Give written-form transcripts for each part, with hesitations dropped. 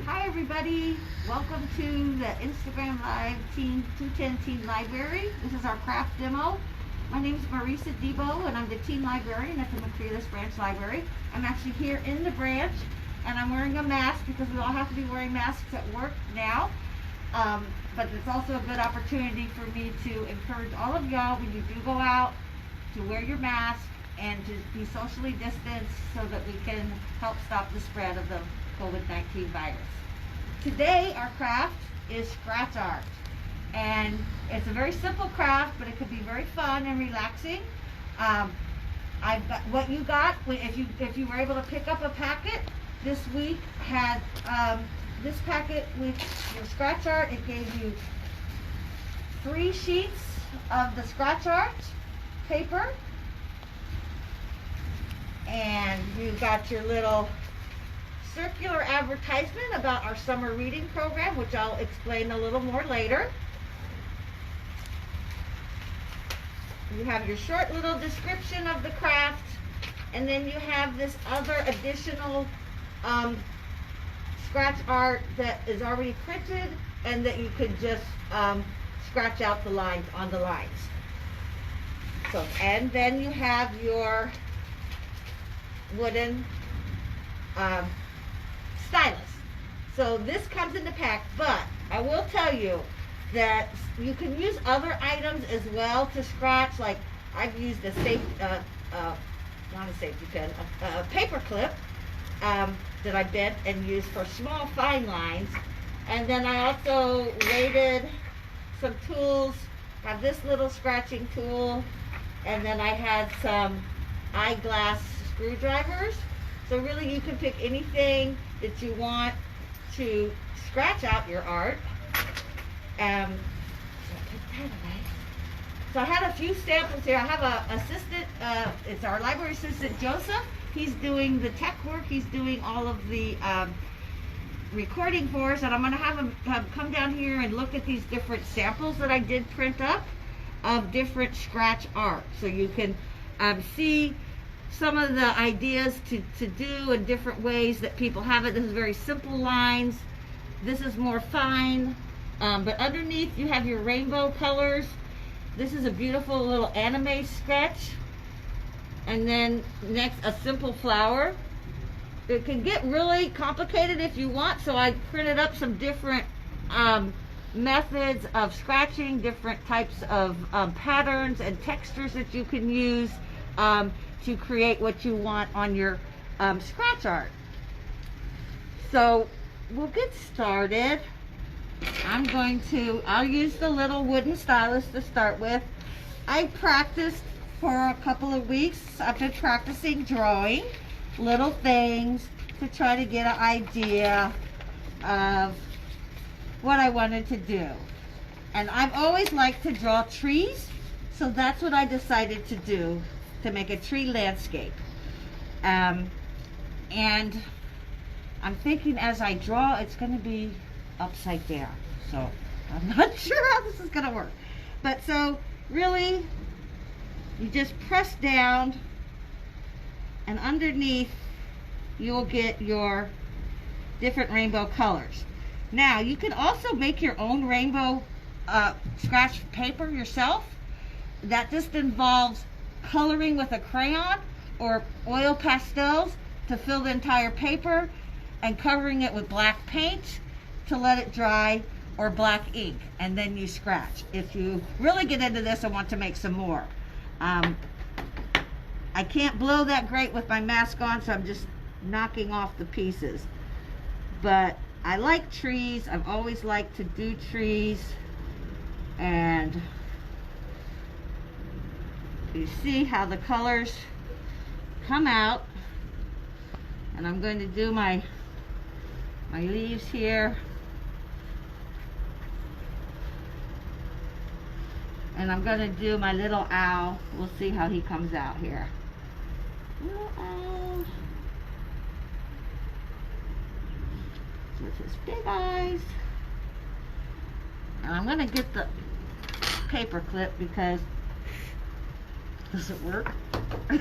Hi everybody, welcome to the Instagram Live Teen 210 Teen Library. This is our craft demo. My name is Marisa Debo and I'm the Teen Librarian at the McCreeless Branch Library. I'm actually here in the branch and I'm wearing a mask because we all have to be wearing masks at work now. But it's also a good opportunity for me to encourage all of y'all when you do go out to wear your mask and to be socially distanced so that we can help stop the spread of the COVID-19 virus. Today our craft is scratch art, and it's a very simple craft, but it could be very fun and relaxing. I've got what you got if you were able to pick up a packet this week had this packet with your scratch art. It gave you 3 sheets of the scratch art paper, and you got your little circular advertisement about our summer reading program, which I'll explain a little more later. You have your short little description of the craft, and then you have this other additional scratch art that is already printed and that you could just scratch out the lines on the lines. So, and then you have your wooden stylus. So this comes in the pack, but I will tell you that you can use other items as well to scratch. Like I've used a not a safety pin, a paper clip that I bent and used for small fine lines. And then I also weighted some tools. I have this little scratching tool, and then I had some eyeglass screwdrivers. So really you can pick anything that you want to scratch out your art. So I had a few samples here. I have an assistant, it's our library assistant Joseph. He's doing the tech work. He's doing all of the recording for us, and I'm going to have him come down here and look at these different samples that I did print up of different scratch art. So you can see some of the ideas to do in different ways that people have it. This is very simple lines. This is more fine. But underneath you have your rainbow colors. This is a beautiful little anime sketch. And then next, a simple flower. It can get really complicated if you want, so I printed up some different methods of scratching, different types of patterns and textures that you can use to create what you want on your scratch art. So we'll get started. I'll use the little wooden stylus to start with. I practiced for a couple of weeks. I've been practicing drawing little things to try to get an idea of what I wanted to do. And I've always liked to draw trees, so that's what I decided to do, to make a tree landscape. And I'm thinking as I draw it's going to be upside down, so I'm not sure how this is going to work. But so really you just press down, and underneath you'll get your different rainbow colors. Now you can also make your own rainbow scratch paper yourself. That just involves coloring with a crayon or oil pastels to fill the entire paper and covering it with black paint to let it dry, or black ink, and then you scratch. If you really get into this and want to make some more. I can't blow that great with my mask on, so I'm just knocking off the pieces. But I like trees. I've always liked to do trees, and you see how the colors come out. And I'm going to do my leaves here. And I'm going to do my little owl. We'll see how he comes out here. Little owl. With his big eyes. And I'm going to get the paper clip because, does it work? So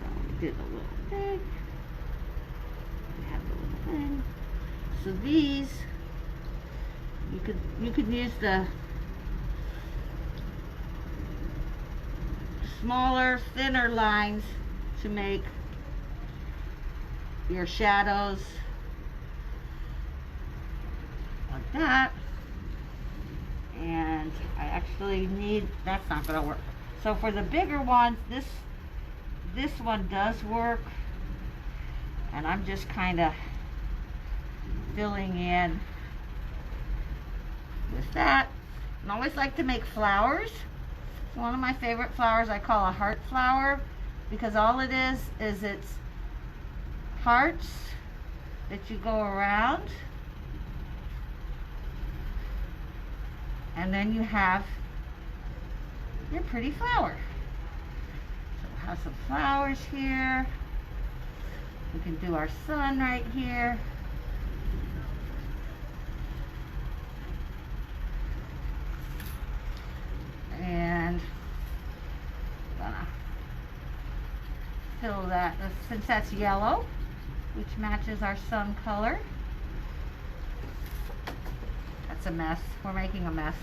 I'll get a little big. And so these, you could use the smaller, thinner lines to make your shadows like that. And I actually need, that's not gonna work. So for the bigger ones, this one does work, and I'm just kind of filling in with that. And I always like to make flowers. One of my favorite flowers I call a heart flower, because all it is it's hearts that you go around, and then you have your pretty flower. So we'll have some flowers here. We can do our sun right here. And gonna fill that, since that's yellow, which matches our sun color. That's a mess. We're making a mess.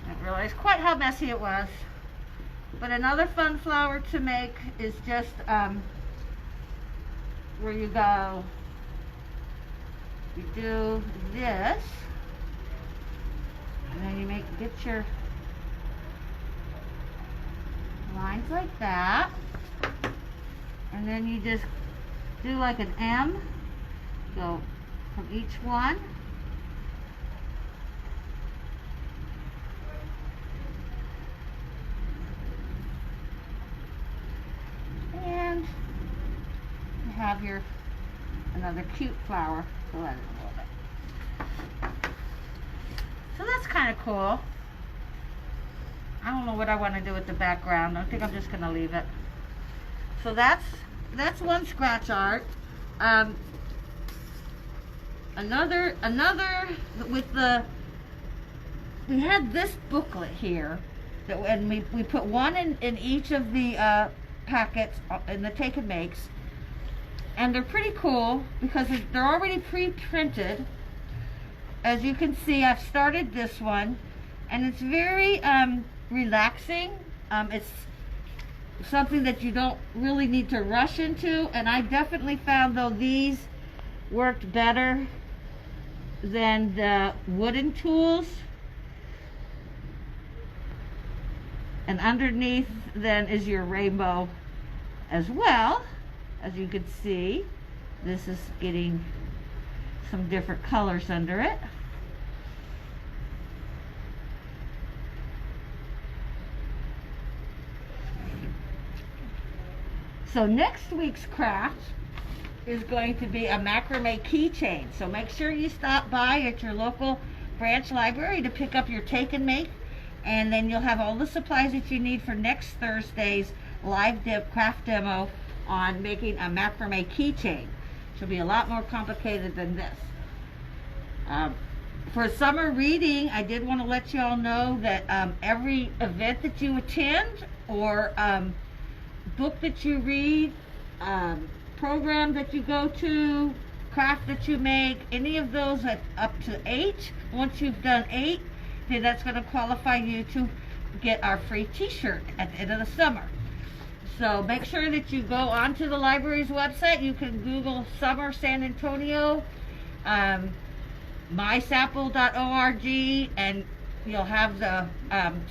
I didn't realize quite how messy it was. But another fun flower to make is just where you go, you do this, and then you get your lines like that, and then you just do like an M, go from each one, and you have your another cute flower. Go ahead a little bit. So that's kind of cool. I don't know what I want to do with the background. I think I'm just going to leave it. So that's one scratch art. Another with we had this booklet here, and we put one in each of the packets in the Take and Makes, and they're pretty cool because they're already pre-printed. As you can see, I've started this one, and it's very relaxing. It's something that you don't really need to rush into, and I definitely found, though, these worked better than the wooden tools. And underneath then is your rainbow as well. As you can see, this is getting some different colors under it. So next week's craft is going to be a macrame keychain. So make sure you stop by at your local branch library to pick up your Take and Make, and then you'll have all the supplies that you need for next Thursday's live craft demo on making a macrame keychain. Which will be a lot more complicated than this. For summer reading, I did want to let you all know that every event that you attend, or book that you read, program that you go to, craft that you make, any of those at up to 8, once you've done 8, then that's going to qualify you to get our free t-shirt at the end of the summer. So make sure that you go onto the library's website. You can Google Summer San Antonio, mysample.org, and you'll have the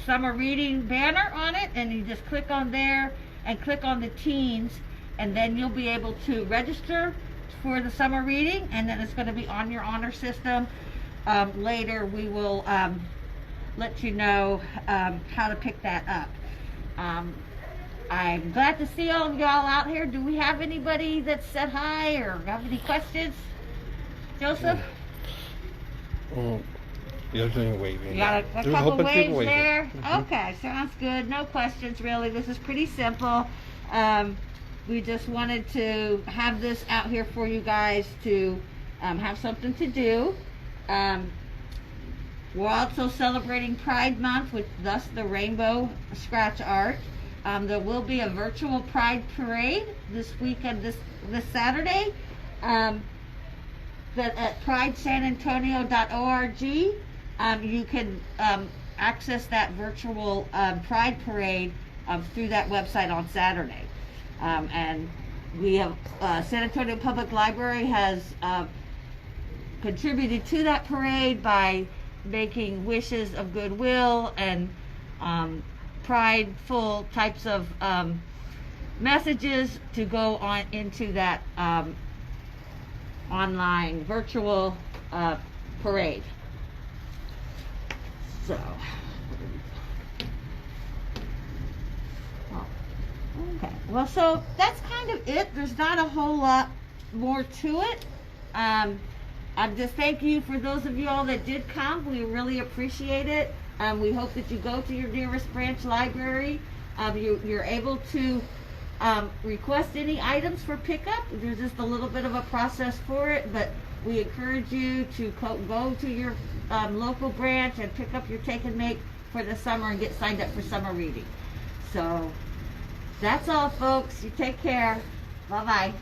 summer reading banner on it, and you just click on there and click on the teens, and then you'll be able to register for the summer reading, and then it's going to be on your honor system. Later we will let you know how to pick that up. I'm glad to see all of y'all out here. Do we have anybody that said hi or have any questions? Joseph? There's any waving. You got a couple waves there? Okay, sounds good. No questions really. This is pretty simple. We just wanted to have this out here for you guys to have something to do. We're also celebrating Pride Month, with thus the rainbow scratch art. There will be a virtual Pride Parade this weekend, this Saturday, that at pridesanantonio.org. You can access that virtual Pride Parade through that website on Saturday. And we have San Antonio Public Library has contributed to that parade by making wishes of goodwill and prideful types of messages to go on into that online virtual parade. So, okay. Well, so that's kind of it. There's not a whole lot more to it. I just thank you for those of you all that did come. We really appreciate it. We hope that you go to your nearest branch library. You're able to request any items for pickup. There's just a little bit of a process for it, but we encourage you to go to your local branch and pick up your take and make for the summer and get signed up for summer reading. So that's all, folks. You take care. Bye-bye.